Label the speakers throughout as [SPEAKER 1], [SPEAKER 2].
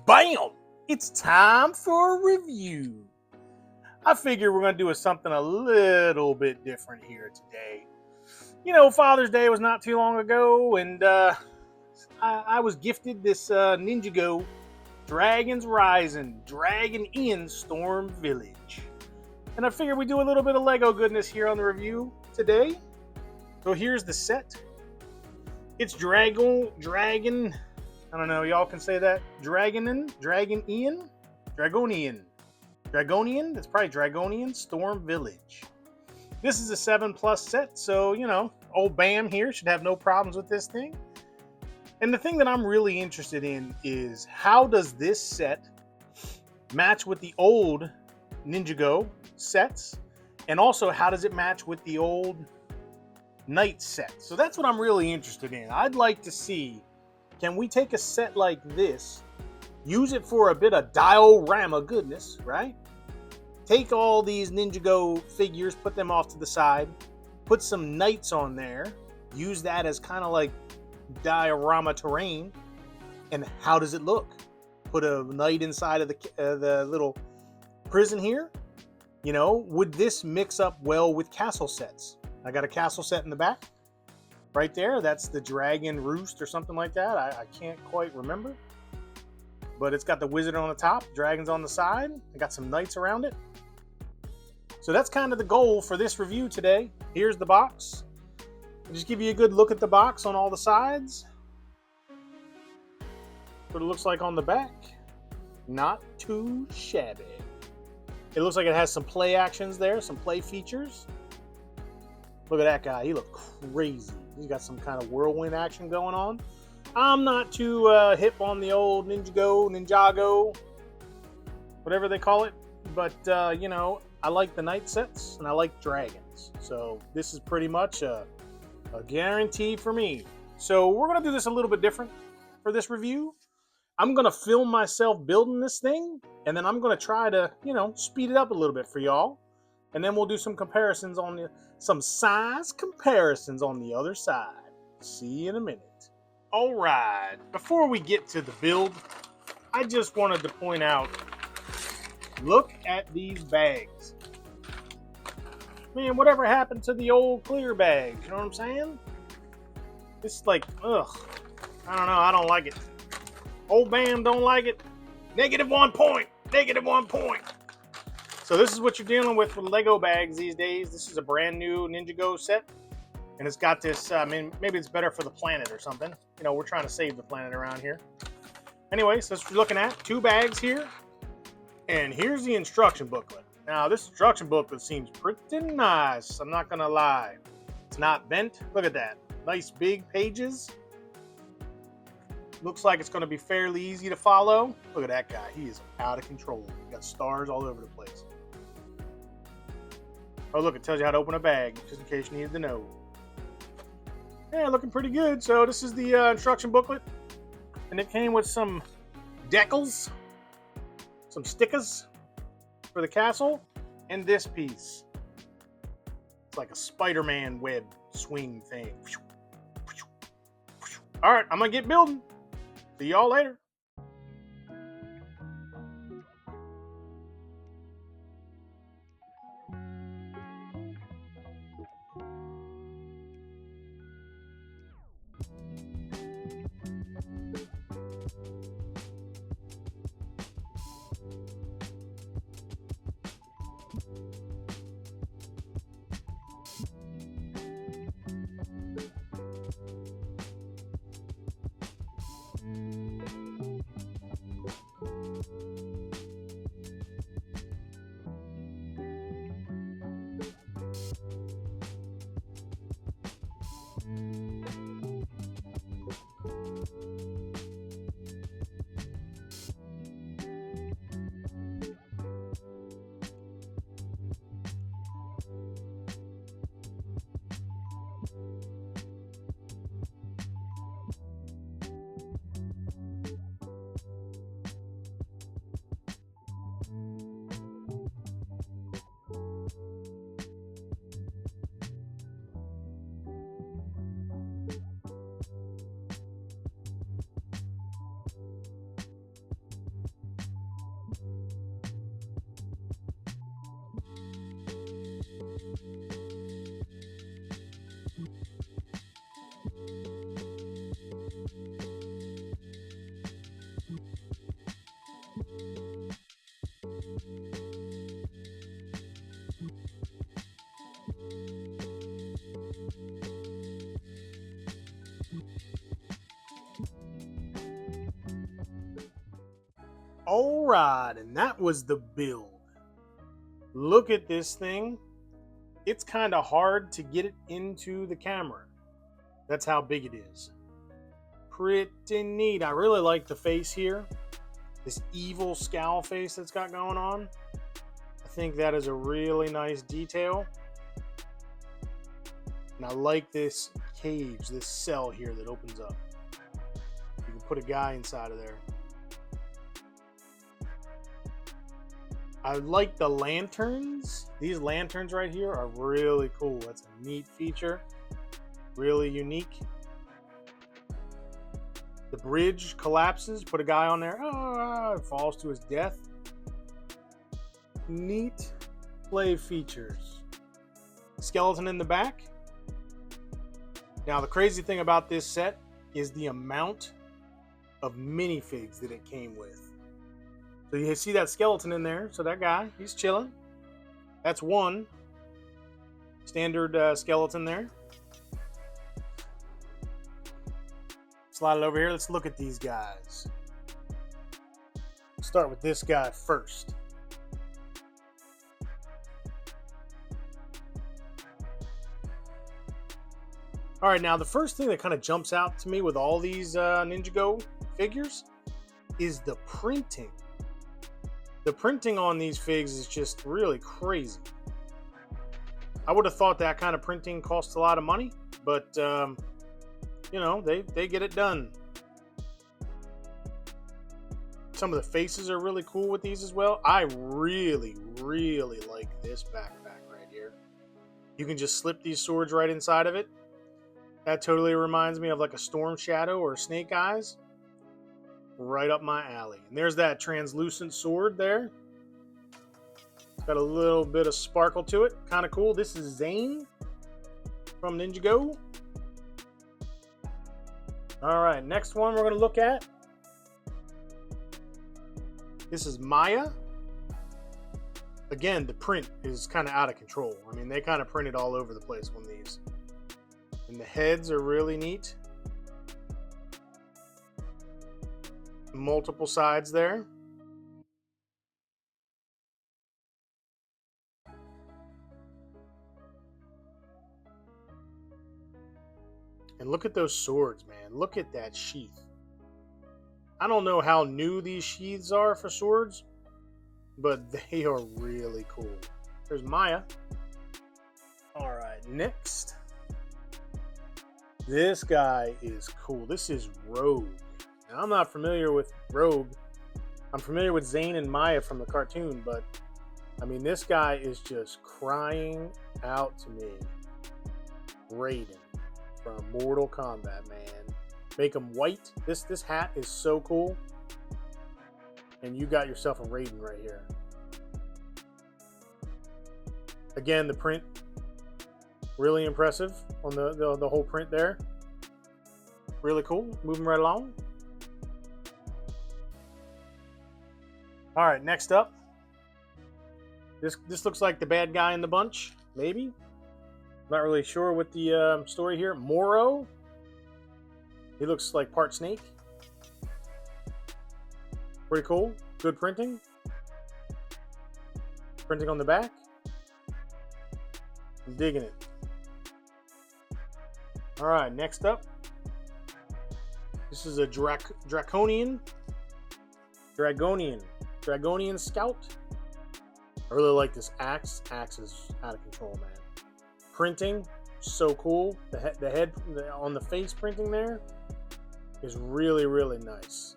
[SPEAKER 1] Bam! It's time for a review. I figure we're going to do something a little bit different here today. You know, Father's Day was not too long ago, and I was gifted this Ninjago Dragonian Storm Village. And I figured we'd do a little bit of LEGO goodness here on the review today. So here's the set. It's Dragon, I don't know, y'all can say that. Dragonian, that's probably Dragonian Storm Village. This is a 7+ set, so, you know, old Bam here should have no problems with this thing. And the thing that I'm really interested in is how does this set match with the old Ninjago sets? And also, how does it match with the old Knight set? So that's what I'm really interested in. I'd like to see, can we take a set like this, use it for a bit of diorama goodness, right? Take all these Ninjago figures, put them off to the side, put some knights on there, use that as kind of like diorama terrain, and how does it look? Put a knight inside of the little prison here. You know, would this mix up well with castle sets? I got a castle set in the back right there. That's the Dragon Roost or something like that. I can't quite remember. But it's got the wizard on the top, dragons on the side. I got some knights around it. So that's kind of the goal for this review today. Here's the box. I'll just give you a good look at the box on all the sides. What it looks like on the back. Not too shabby. It looks like it has some play actions there, some play features. Look at that guy. He looks crazy. He's got some kind of whirlwind action going on. I'm not too hip on the old Ninjago, whatever they call it. But, you know, I like the knight sets and I like dragons. So this is pretty much a guarantee for me. So we're going to do this a little bit different for this review. I'm going to film myself building this thing. And then I'm going to try to, you know, speed it up a little bit for y'all. And then we'll do some comparisons on some size comparisons on the other side. See you in a minute. All right. Before we get to the build, I just wanted to point out, look at these bags. Man, whatever happened to the old clear bags? You know what I'm saying? It's like, ugh. I don't know. I don't like it. Old Bam don't like it. -1 point. -1 point. So this is what you're dealing with LEGO bags these days. This is a brand new Ninjago set. And it's got this, I mean, maybe it's better for the planet or something. You know, we're trying to save the planet around here. Anyway, so that's what you're looking at. 2 bags here. And here's the instruction booklet. Now, this instruction booklet seems pretty nice. I'm not going to lie. It's not bent. Look at that. Nice big pages. Looks like it's going to be fairly easy to follow. Look at that guy. He is out of control. He's got stars all over the place. Oh, look, it tells you how to open a bag, just in case you needed to know. Yeah, looking pretty good. So this is the instruction booklet. And it came with some decals, some stickers for the castle, and this piece. It's like a Spider-Man web swing thing. All right, I'm going to get building. See y'all later. All right, and that was the build. Look at this thing. It's kind of hard to get it into the camera. That's how big it is. Pretty neat. I really like the face here. This evil scowl face that's got going on. I think that is a really nice detail. And I like this cage, this cell here that opens up. You can put a guy inside of there. I like the lanterns. These lanterns right here are really cool. That's a neat feature. Really unique. The bridge collapses. Put a guy on there. Oh, it falls to his death. Neat play features. Skeleton in the back. Now, the crazy thing about this set is the amount of minifigs that it came with. So you see that skeleton in there. So that guy, he's chilling. That's one standard skeleton there. Slide it over here. Let's look at these guys. Start with this guy first. All right, now the first thing that kind of jumps out to me with all these Ninjago figures is the printing. The printing on these figs is just really crazy. I would have thought that kind of printing costs a lot of money, but you know, they get it done. Some of the faces are really cool with these as well. I really, really like this backpack right here. You can just slip these swords right inside of it. That totally reminds me of like a Storm Shadow or Snake Eyes. Right up my alley. And there's that translucent sword there. It's got a little bit of sparkle to it. Kind of cool. This is Zane from Ninjago. All right, next one we're going to look at. This is Maya. Again, the print is kind of out of control. I mean, they kind of printed all over the place on these. And the heads are really neat. Multiple sides there. And look at those swords, man. Look at that sheath. I don't know how new these sheaths are for swords, but they are really cool. There's Maya. All right, next. This guy is cool. This is Rogue. Now, I'm not familiar with Rogue. I'm familiar with Zane and Maya from the cartoon, but I mean, this guy is just crying out to me. Raiden from Mortal Kombat, man. Make him white. This hat is so cool. And you got yourself a Raiden right here. Again, the print, really impressive on the whole print there. Really cool. Moving right along. All right, next up. This looks like the bad guy in the bunch, maybe. Not really sure what the story here. Moro. He looks like part snake. Pretty cool. Good printing. Printing on the back. I'm digging it. All right, next up. This is a Dragonian Scout. I really like this axe. Axe is out of control, man. Printing, so cool. The head on the face printing there is really, really nice.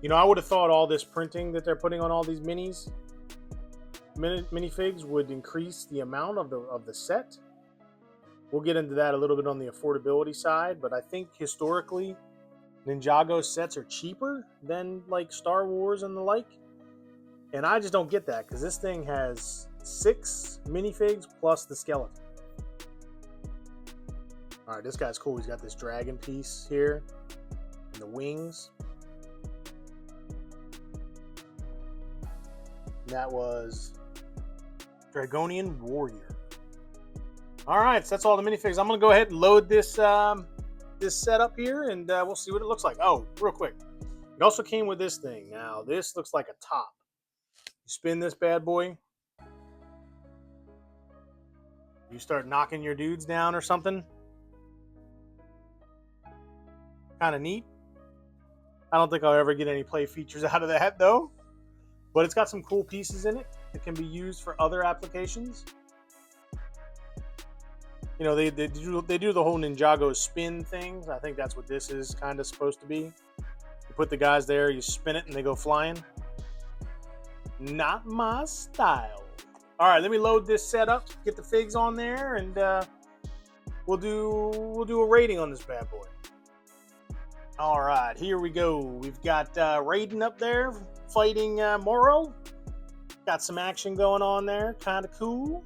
[SPEAKER 1] You know, I would have thought all this printing that they're putting on all these minifigs would increase the amount of the set. We'll get into that a little bit on the affordability side, but I think historically, Ninjago sets are cheaper than like Star Wars and the like. And I just don't get that because this thing has 6 minifigs plus the skeleton. All right, this guy's cool. He's got this dragon piece here and the wings. That was Dragonian Warrior. All right, so that's all the minifigs. I'm going to go ahead and load this this setup here, and we'll see what it looks like. Oh, real quick. It also came with this thing. Now, this looks like a top. You spin this bad boy. You start knocking your dudes down or something. Kind of neat. I don't think I'll ever get any play features out of that, though. But it's got some cool pieces in it that can be used for other applications. You know, they do the whole Ninjago spin things. I think that's what this is kind of supposed to be. You put the guys there, you spin it, and they go flying. Not my style. All right, let me load this set up, get the figs on there, and we'll do a rating on this bad boy. All right, here we go. We've got Raiden up there fighting Moro. Got some action going on there, kind of cool.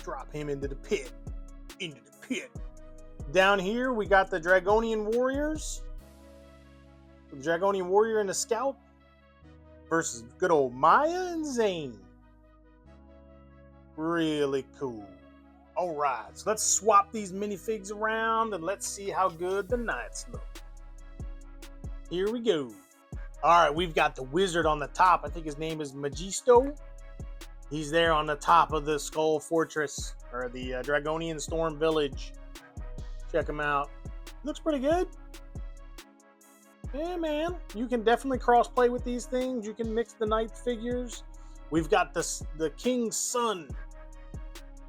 [SPEAKER 1] Drop him into the pit. Down here, we got the Dragonian Warriors. The Dragonian Warrior and the Scout versus good old Maya and Zane. Really cool. All right, so let's swap these minifigs around and let's see how good the knights look. Here we go. All right, we've got the wizard on the top. I think his name is Magisto. He's there on the top of the Skull Fortress, or the Dragonian Storm Village. Check him out. Looks pretty good. Yeah, man. You can definitely cross-play with these things. You can mix the knight figures. We've got the King's Son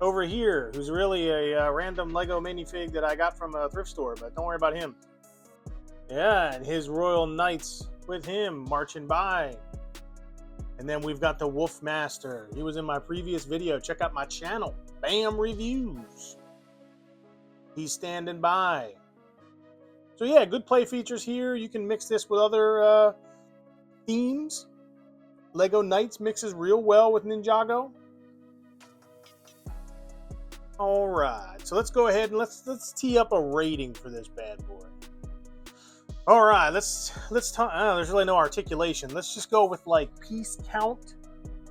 [SPEAKER 1] over here, who's really a random Lego minifig that I got from a thrift store, but don't worry about him. Yeah, and his royal knights with him marching by. And then we've got the Wolf Master. He was in my previous video. Check out my channel, Bam Reviews. He's standing by. So yeah, good play features here. You can mix this with other themes. Lego Knights mixes real well with Ninjago. All right, so let's go ahead and let's tee up a rating for this bad boy. All right, let's talk. There's really no articulation. Let's just go with like piece count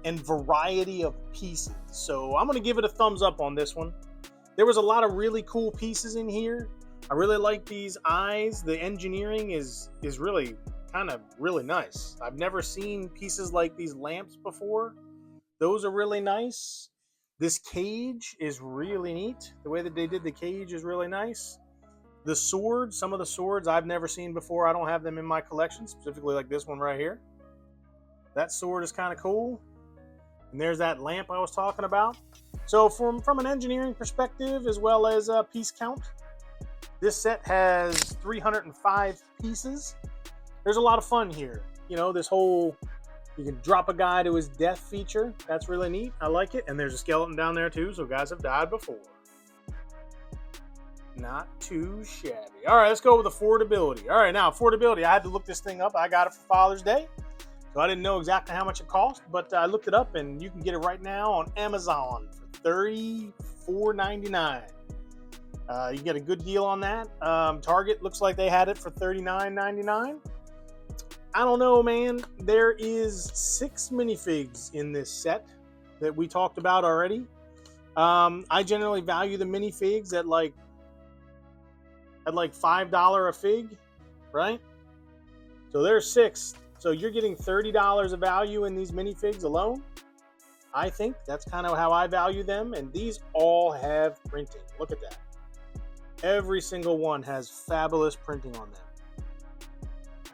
[SPEAKER 1] and variety of pieces. So I'm gonna give it a thumbs up on this one. There was a lot of really cool pieces in here. I really like these eyes. The engineering is really kind of really nice. I've never seen pieces like these lamps before. Those are really nice. This cage is really neat. The way that they did the cage is really nice. The swords, some of the swords I've never seen before. I don't have them in my collection, specifically like this one right here. That sword is kind of cool. And there's that lamp I was talking about. So from an engineering perspective, as well as piece count, this set has 305 pieces. There's a lot of fun here. You know, this whole, you can drop a guy to his death feature. That's really neat. I like it. And there's a skeleton down there too, so guys have died before. Not too shabby. All right, let's go with affordability. All right, now affordability. I had to look this thing up. I got it for Father's Day, so I didn't know exactly how much it cost, but I looked it up, and you can get it right now on Amazon for $34.99. You can get a good deal on that. Target looks like they had it for $39.99. I don't know, man. There is 6 minifigs in this set that we talked about already. I generally value the minifigs at like $5 a fig, right? So there's 6. So you're getting $30 of value in these minifigs alone. I think that's kind of how I value them. And these all have printing. Look at that. Every single one has fabulous printing on them.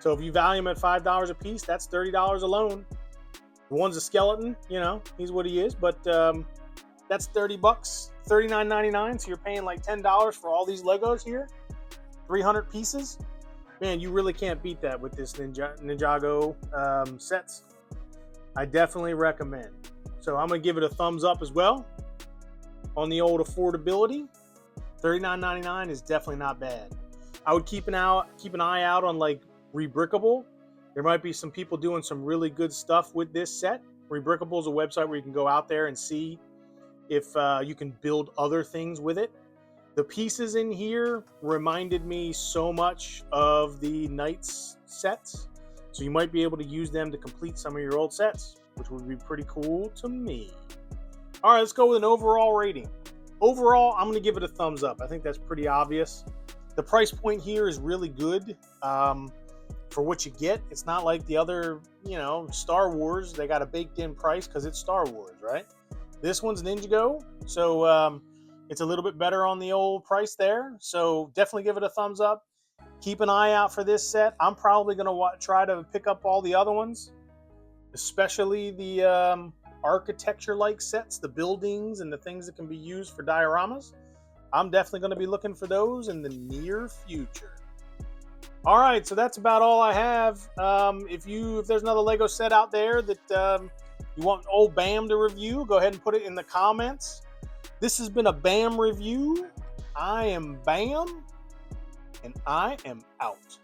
[SPEAKER 1] So if you value them at $5 a piece, that's $30 alone. The one's a skeleton, you know, he's what he is. But that's $30, $39.99. So you're paying like $10 for all these Legos here. 300 pieces. Man, you really can't beat that with this Ninjago sets. I definitely recommend. So I'm going to give it a thumbs up as well on the old affordability. $39.99 is definitely not bad. I would keep an eye out on like Rebrickable. There might be some people doing some really good stuff with this set. Rebrickable is a website where you can go out there and see if you can build other things with it. The pieces in here reminded me so much of the Knights sets, so you might be able to use them to complete some of your old sets, which would be pretty cool to me. All right, let's go with an overall rating. Overall, I'm going to give it a thumbs up. I think that's pretty obvious. The price point here is really good for what you get. It's not like the other, Star Wars. They got a baked-in price because it's Star Wars, right? This one's Ninjago, so it's a little bit better on the old price there. So definitely give it a thumbs up. Keep an eye out for this set. I'm probably going to try to pick up all the other ones, especially the architecture-like sets, the buildings and the things that can be used for dioramas. I'm definitely going to be looking for those in the near future. All right, so that's about all I have. If there's another Lego set out there that you want old Bam to review, go ahead and put it in the comments. This has been a Bam review. I am Bam, and I am out.